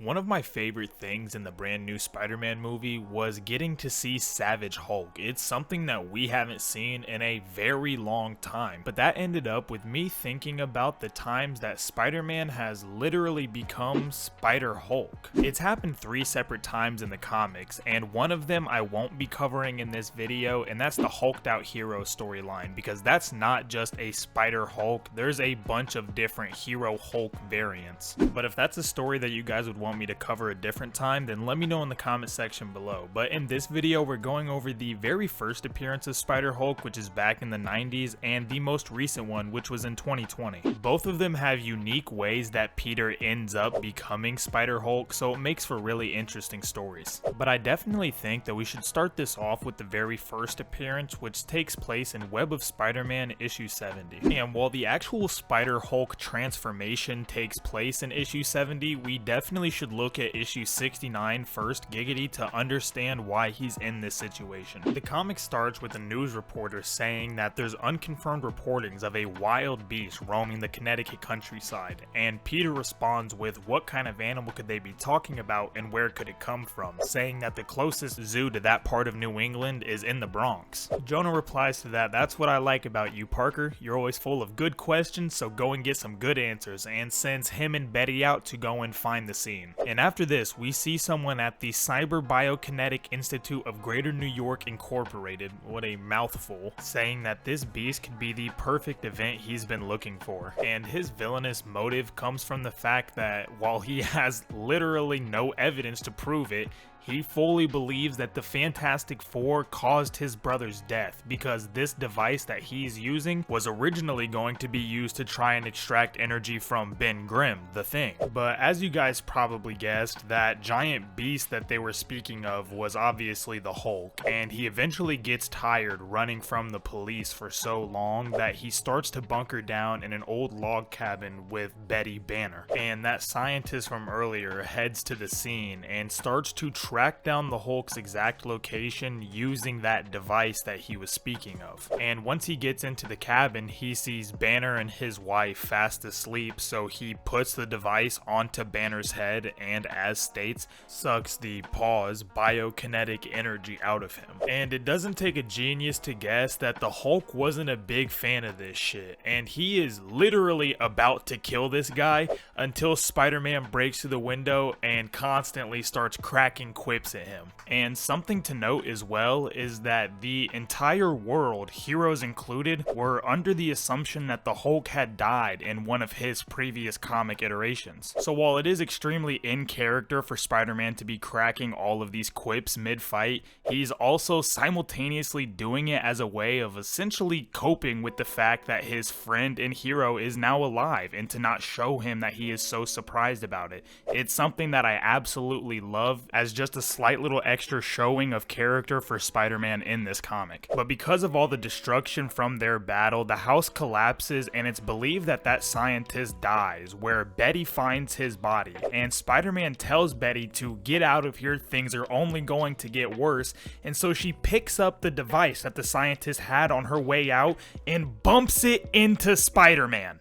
One of my favorite things in the brand new Spider-Man movie was getting to see Savage Hulk. It's something that we haven't seen in a very long time, but that ended up with me thinking about the times that Spider-Man has literally become Spider-Hulk. It's happened 3 separate times in the comics, and one of them I won't be covering in this video, and that's the Hulked Out Hero storyline, because that's not just a Spider-Hulk, there's a bunch of different Hero Hulk variants. But if that's a story that you guys would want me to cover a different time, then let me know in the comment section below. But in this video, we're going over the very first appearance of Spider-Hulk, which is back in the 90s, and the most recent one, which was in 2020. Both of them have unique ways that Peter ends up becoming Spider-Hulk, so it makes for really interesting stories. But I definitely think that we should start this off with the very first appearance, which takes place in Web of Spider-Man issue 70. And while the actual Spider-Hulk transformation takes place in issue 70, we definitely should look at issue 69 first, Giggity, to understand why he's in this situation. The comic starts with a news reporter saying that there's unconfirmed reportings of a wild beast roaming the Connecticut countryside, and Peter responds with what kind of animal could they be talking about and where could it come from, saying that the closest zoo to that part of New England is in the Bronx. Jonah replies to that, "That's what I like about you, Parker. You're always full of good questions, so go and get some good answers," and sends him and Betty out to go and find the scene. And after this, we see someone at the Cyber Biokinetic Institute of Greater New York Incorporated, what a mouthful, saying that this beast could be the perfect event he's been looking for. And his villainous motive comes from the fact that while he has literally no evidence to prove it, he fully believes that the Fantastic Four caused his brother's death, because this device that he's using was originally going to be used to try and extract energy from Ben Grimm, the Thing. But as you guys probably guessed, that giant beast that they were speaking of was obviously the Hulk, and he eventually gets tired running from the police for so long that he starts to bunker down in an old log cabin with Betty Banner. And that scientist from earlier heads to the scene and starts to track down the Hulk's exact location using that device that he was speaking of. And once he gets into the cabin, he sees Banner and his wife fast asleep, so he puts the device onto Banner's head and, as states, sucks the biokinetic energy out of him. And it doesn't take a genius to guess that the Hulk wasn't a big fan of this shit, and he is literally about to kill this guy until Spider-Man breaks through the window and constantly starts cracking quips at him. And something to note as well is that the entire world, heroes included, were under the assumption that the Hulk had died in one of his previous comic iterations. So while it is extremely in character for Spider-Man to be cracking all of these quips mid-fight, he's also simultaneously doing it as a way of essentially coping with the fact that his friend and hero is now alive, and to not show him that he is so surprised about it. It's something that I absolutely love as just a slight little extra showing of character for Spider-Man in this comic. But because of all the destruction from their battle, the house collapses, and it's believed that that scientist dies, where Betty finds his body, and Spider-Man tells Betty to get out of here, things are only going to get worse, and so she picks up the device that the scientist had on her way out and bumps it into Spider-Man.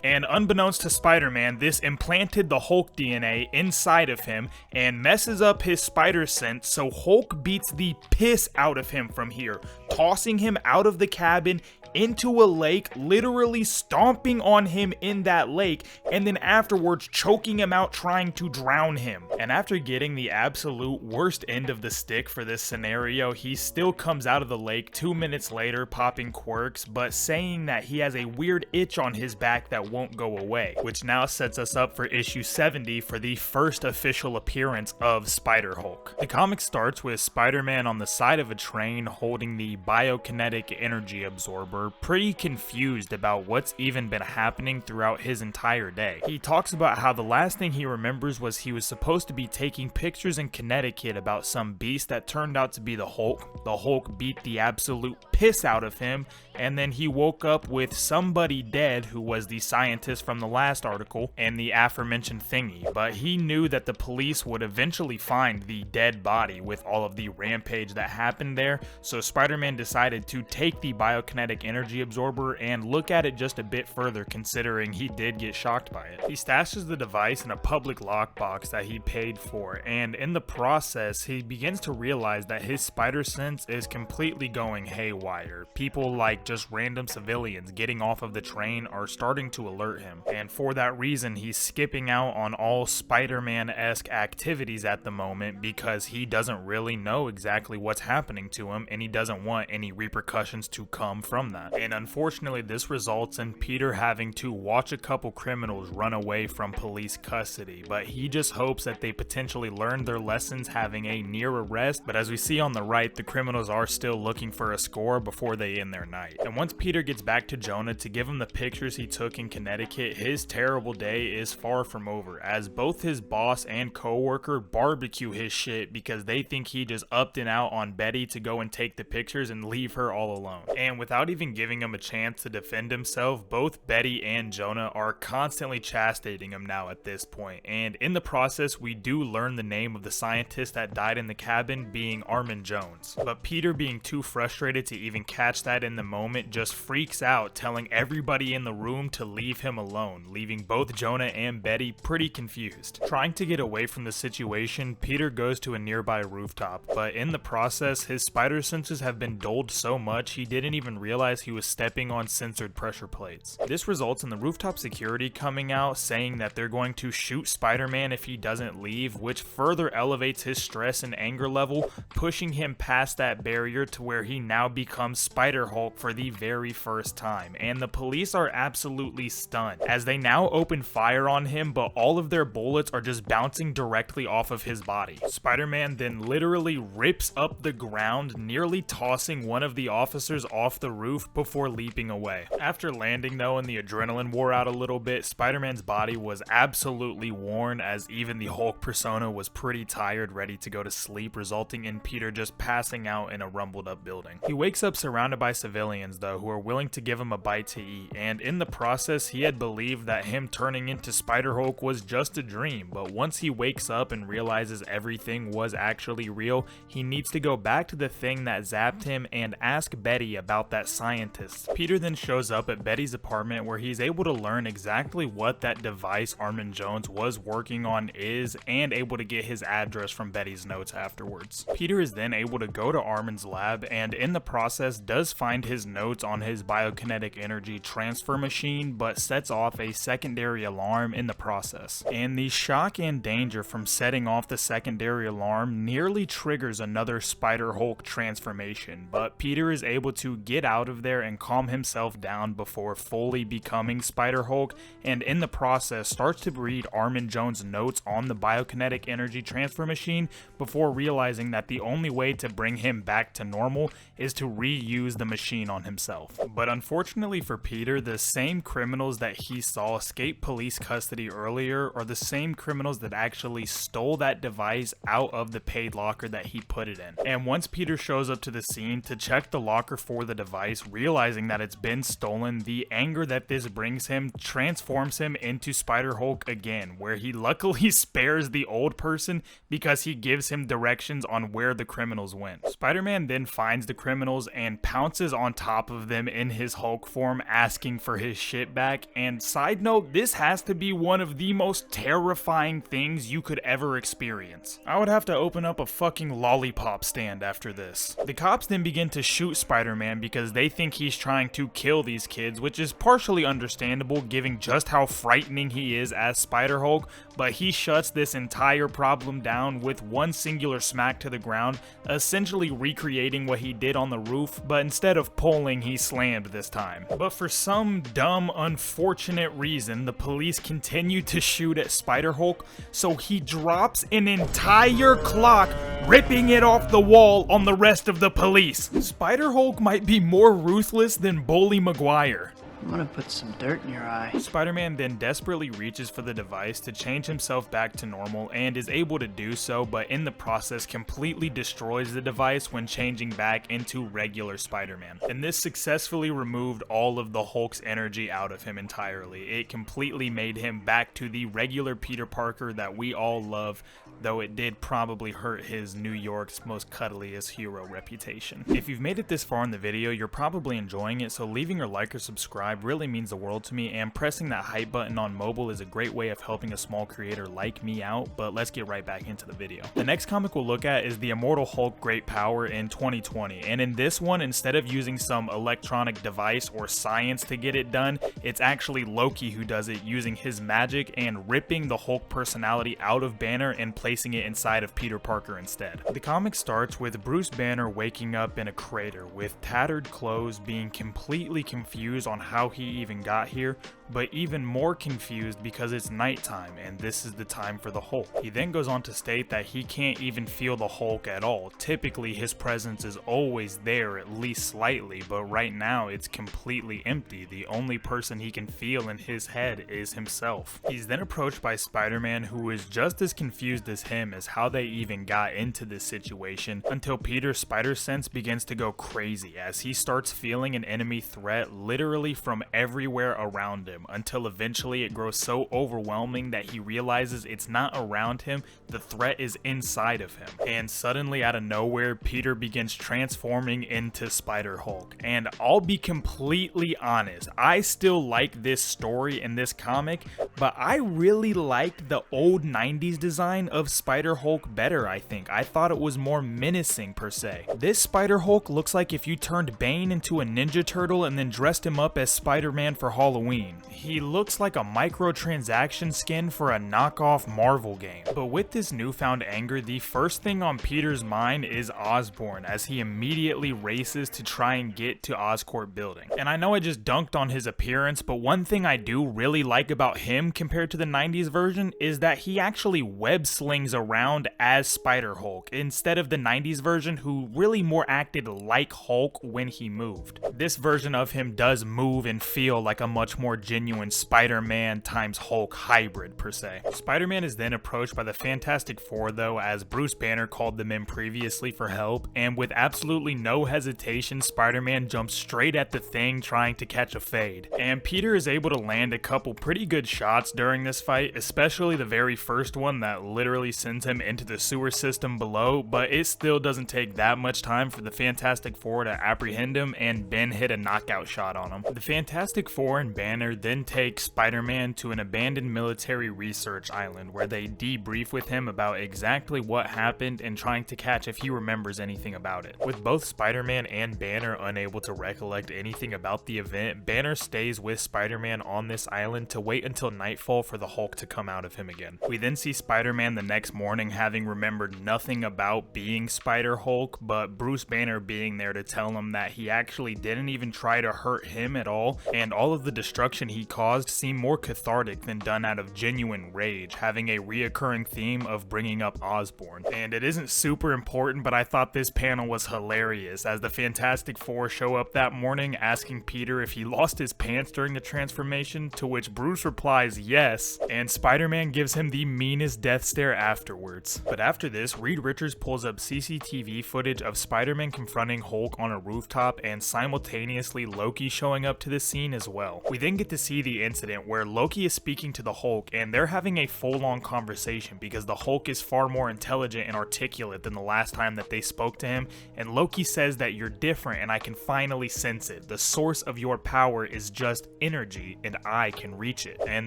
And unbeknownst to Spider-Man, this implanted the Hulk DNA inside of him and messes up his spider sense, so Hulk beats the piss out of him from here, tossing him out of the cabin into a lake, literally stomping on him in that lake, and then afterwards choking him out trying to drown him. And after getting the absolute worst end of the stick for this scenario, he still comes out of the lake 2 minutes later popping quirks, but saying that he has a weird itch on his back that won't go away, which now sets us up for issue 70 for the first official appearance of Spider-Hulk. The comic starts with Spider-Man on the side of a train holding the biokinetic energy absorber, pretty confused about what's even been happening throughout his entire day. He talks about how the last thing he remembers was he was supposed to be taking pictures in Connecticut about some beast that turned out to be the Hulk. The Hulk beat the absolute piss out of him, and then he woke up with somebody dead who was was the scientist from the last article and the aforementioned thingy, but he knew that the police would eventually find the dead body with all of the rampage that happened there, so Spider-Man decided to take the biokinetic energy absorber and look at it just a bit further, considering he did get shocked by it. He stashes the device in a public lockbox that he paid for, and in the process he begins to realize that his spider sense is completely going haywire. People like just random civilians getting off of the train are starting to alert him, and for that reason he's skipping out on all Spider-Man-esque activities at the moment because he doesn't really know exactly what's happening to him and he doesn't want any repercussions to come from that. And unfortunately this results in Peter having to watch a couple criminals run away from police custody, but he just hopes that they potentially learn their lessons having a near arrest. But as we see on the right, the criminals are still looking for a score before they end their night. And once Peter gets back to Jonah to give him the pictures he took in Connecticut, his terrible day is far from over, as both his boss and co-worker barbecue his shit because they think he just upped and out on Betty to go and take the pictures and leave her all alone. And without even giving him a chance to defend himself, both Betty and Jonah are constantly chasticating him now at this point. And in the process, we do learn the name of the scientist that died in the cabin being Armin Jones. But Peter, being too frustrated to even catch that in the moment, just freaks out, telling everybody in the room to leave him alone, leaving both Jonah and Betty pretty confused. Trying to get away from the situation, Peter goes to a nearby rooftop, but in the process, his spider senses have been dulled so much he didn't even realize he was stepping on censored pressure plates. This results in the rooftop security coming out saying that they're going to shoot Spider-Man if he doesn't leave, which further elevates his stress and anger level, pushing him past that barrier to where he now becomes Spider-Hulk for the very first time. And the police are absolutely stunned as they now open fire on him, but all of their bullets are just bouncing directly off of his body. Spider-Man then literally rips up the ground, nearly tossing one of the officers off the roof before leaping away. After landing though and the adrenaline wore out a little bit, Spider-Man's body was absolutely worn, as even the Hulk persona was pretty tired, ready to go to sleep, resulting in Peter just passing out in a rumbled up building. He wakes up surrounded by civilians though, who are willing to give him a bite to eat, and in the process he had believed that him turning into Spider-Hulk was just a dream, but once he wakes up and realizes everything was actually real, he needs to go back to the thing that zapped him and ask Betty about that scientist. Peter then shows up at Betty's apartment where he's able to learn exactly what that device Armin Jones was working on is, and able to get his address from Betty's notes afterwards. Peter is then able to go to Armin's lab, and in the process does find his notes on his biokinetic energy transfer machine, but sets off a secondary alarm in the process. And the shock and danger from setting off the secondary alarm nearly triggers another Spider-Hulk transformation, but Peter is able to get out of there and calm himself down before fully becoming Spider-Hulk, and in the process starts to read Armin Jones' notes on the biokinetic energy transfer machine before realizing that the only way to bring him back to normal is to reuse the machine on himself. But unfortunately for Peter, the same criminals that he saw escape police custody earlier are the same criminals that actually stole that device out of the paid locker that he put it in. And once Peter shows up to the scene to check the locker for the device, realizing that it's been stolen, the anger that this brings him transforms him into Spider-Hulk again, where he luckily spares the old person because he gives him directions on where the criminals went. Spider-Man then finds the criminals and pounces on top of them in his Hulk form, asking for his shit back. And side note, this has to be one of the most terrifying things you could ever experience. I would have to open up a fucking lollipop stand after this. The cops then begin to shoot Spider-Man because they think he's trying to kill these kids, which is partially understandable given just how frightening he is as Spider-Hulk, but he shuts this entire problem down with one singular smack to the ground, essentially recreating what he did on the roof, but instead of pulling, he slammed this time. But for some dumb, unfortunate reason, the police continue to shoot at Spider-Hulk, so he drops an entire clock, ripping it off the wall on the rest of the police. Spider-Hulk might be more ruthless than Bully Maguire. I'm gonna put some dirt in your eye. Spider-Man then desperately reaches for the device to change himself back to normal and is able to do so, but in the process completely destroys the device when changing back into regular Spider-Man. And this successfully removed all of the Hulk's energy out of him entirely. It completely made him back to the regular Peter Parker that we all love, though it did probably hurt his New York's most cuddliest hero reputation. If you've made it this far in the video, you're probably enjoying it, so leaving a like or subscribe really means the world to me, and pressing that hype button on mobile is a great way of helping a small creator like me out. But let's get right back into the video. The next comic we'll look at is the Immortal Hulk Great Power in 2020, and in this one, instead of using some electronic device or science to get it done, it's actually Loki who does it using his magic and ripping the Hulk personality out of Banner and placing it inside of Peter Parker instead. The comic starts with Bruce Banner waking up in a crater with tattered clothes, being completely confused on how he even got here, but even more confused because it's nighttime and this is the time for the Hulk. He then goes on to state that he can't even feel the Hulk at all. Typically his presence is always there, at least slightly, but right now it's completely empty. The only person he can feel in his head is himself. He's then approached by Spider-Man, who is just as confused as him as how they even got into this situation, until Peter's spider sense begins to go crazy as he starts feeling an enemy threat literally from everywhere around him, until eventually it grows so overwhelming that he realizes it's not around him, the threat is inside of him. And suddenly out of nowhere, Peter begins transforming into Spider-Hulk. And I'll be completely honest, I still like this story in this comic, but I really liked the old 90s design of Spider-Hulk better, I think. I thought it was more menacing per se. This Spider-Hulk looks like if you turned Bane into a Ninja Turtle and then dressed him up as Spider-Man for Halloween. He looks like a microtransaction skin for a knockoff Marvel game. But with this newfound anger, the first thing on Peter's mind is Osborn, as he immediately races to try and get to Oscorp building. And I know I just dunked on his appearance, but one thing I do really like about him compared to the 90s version is that he actually web slings around as Spider-Hulk instead of the 90s version, who really more acted like Hulk when he moved. This version of him does move and feel like a much more genuine Spider-Man times Hulk hybrid per se. Spider-Man is then approached by the Fantastic Four though, as Bruce Banner called them in previously for help, and with absolutely no hesitation, Spider-Man jumps straight at the thing trying to catch a fade. And Peter is able to land a couple pretty good shots during this fight, especially the very first one that literally sends him into the sewer system below, but it still doesn't take that much time for the Fantastic Four to apprehend him and Ben hit a knockout shot on him. The Fantastic Four and Banner then take Spider-Man to an abandoned military research island where they debrief with him about exactly what happened and trying to catch if he remembers anything about it. With both Spider-Man and Banner unable to recollect anything about the event, Banner stays with Spider-Man on this island to wait until nightfall for the Hulk to come out of him again. We then see Spider-Man the next morning having remembered nothing about being Spider-Hulk, but Bruce Banner being there to tell him that he actually didn't even try to hurt him at all, and all of the destruction he caused seemed more cathartic than done out of genuine rage, having a reoccurring theme of bringing up Osborn. And it isn't super important, but I thought this panel was hilarious as the Fantastic Four show up that morning asking Peter if he lost his pants during the transformation, to which Bruce replies yes, and Spider-Man gives him the meanest death stare afterwards. But after this, Reed Richards pulls up CCTV footage of Spider-Man confronting Hulk on a rooftop and simultaneously Loki showing up to the scene as well. We then get to see the incident where Loki is speaking to the Hulk and they're having a full-on conversation because the Hulk is far more intelligent and articulate than the last time that they spoke to him, and Loki says that you're different and I can finally sense it. The source of your power is just energy and I can reach it. And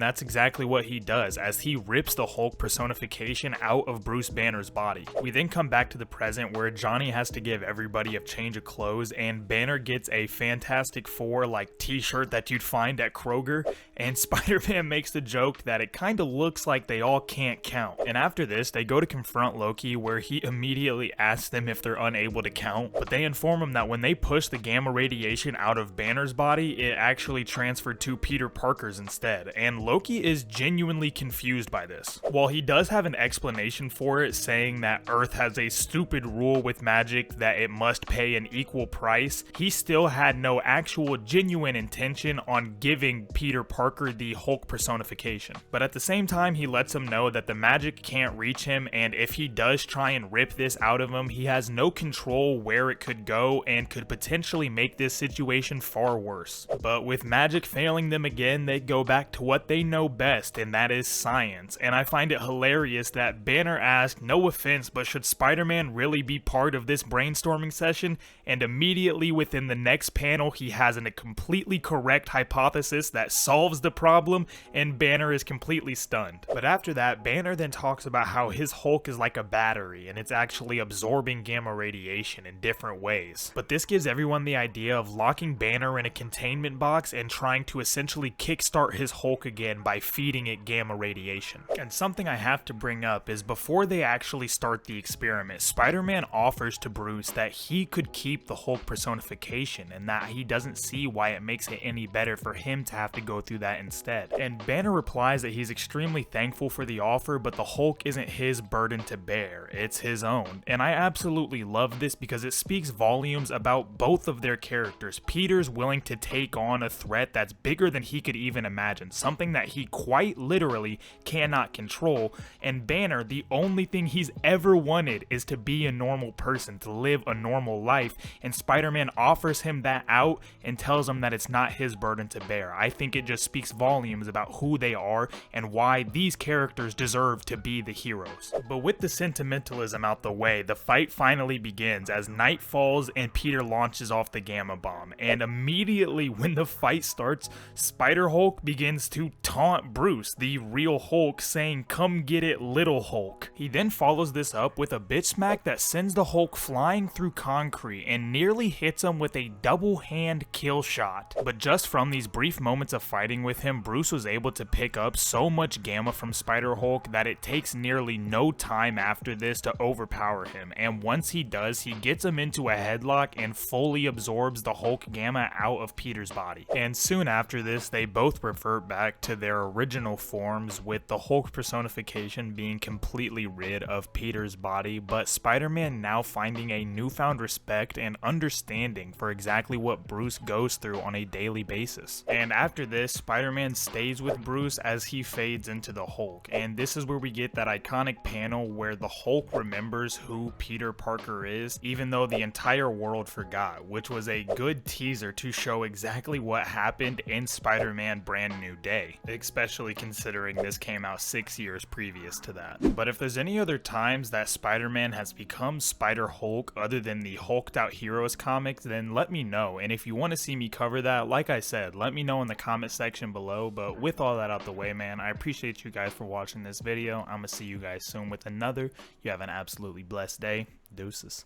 that's exactly what he does as he rips the Hulk personification out of Bruce Banner's body. We then come back to the present where Johnny has to give everybody a change of clothes and Banner gets a Fantastic Four like t-shirt that you'd find at Kroger Kroger, and Spider-Man makes the joke that it kinda looks like they all can't count. And after this, they go to confront Loki, where he immediately asks them if they're unable to count, but they inform him that when they push the gamma radiation out of Banner's body, it actually transferred to Peter Parker's instead, and Loki is genuinely confused by this. While he does have an explanation for it, saying that Earth has a stupid rule with magic that it must pay an equal price, he still had no actual genuine intention on giving Peter Parker the Hulk personification. But at the same time, he lets him know that the magic can't reach him, and if he does try and rip this out of him, he has no control where it could go and could potentially make this situation far worse. But with magic failing them again, they go back to what they know best, and that is science. And I find it hilarious that Banner asked, no offense, but should Spider-Man really be part of this brainstorming session? And immediately within the next panel, he has a completely correct hypothesis that solves the problem, and Banner is completely stunned. But after that, Banner then talks about how his Hulk is like a battery, and it's actually absorbing gamma radiation in different ways. But this gives everyone the idea of locking Banner in a containment box and trying to essentially kickstart his Hulk again by feeding it gamma radiation. And something I have to bring up is before they actually start the experiment, Spider-Man offers to Bruce that he could keep the Hulk personification and that he doesn't see why it makes it any better for him to have to go through that instead. And Banner replies that he's extremely thankful for the offer, but the Hulk isn't his burden to bear, it's his own. And I absolutely love this because it speaks volumes about both of their characters. Peter's willing to take on a threat that's bigger than he could even imagine, something that he quite literally cannot control, and Banner, the only thing he's ever wanted is to be a normal person, to live a normal life, and Spider-Man offers him that out and tells him that it's not his burden to bear. I think it just speaks volumes about who they are and why these characters deserve to be the heroes. But with the sentimentalism out the way, the fight finally begins as night falls and Peter launches off the gamma bomb, and immediately when the fight starts, Spider-Hulk begins to taunt Bruce, the real Hulk, saying, "Come get it, little Hulk." He then follows this up with a bitch smack that sends the Hulk flying through concrete and nearly hits him with a double hand kill shot. But just from these brief moments of fighting with him, Bruce was able to pick up so much gamma from Spider-Hulk that it takes nearly no time after this to overpower him, and once he does, he gets him into a headlock and fully absorbs the Hulk gamma out of Peter's body. And soon after this, they both revert back to their original forms, with the Hulk personification being completely rid of Peter's body, but Spider-Man now finding a newfound respect and understanding for exactly what Bruce goes through on a daily basis. And after this, Spider-Man stays with Bruce as he fades into the Hulk, and this is where we get that iconic panel where the Hulk remembers who Peter Parker is, even though the entire world forgot, which was a good teaser to show exactly what happened in Spider-Man Brand New Day, especially considering this came out 6 years previous to that. But if there's any other times that Spider-Man has become Spider-Hulk other than the Hulked Out Heroes comics, then let me know, and if you want to see me cover that, like I said, let me know in the comment section below. But with all that out the way, man, I appreciate you guys for watching this video. I'm gonna see you guys soon with another. You have an absolutely blessed day. Deuces.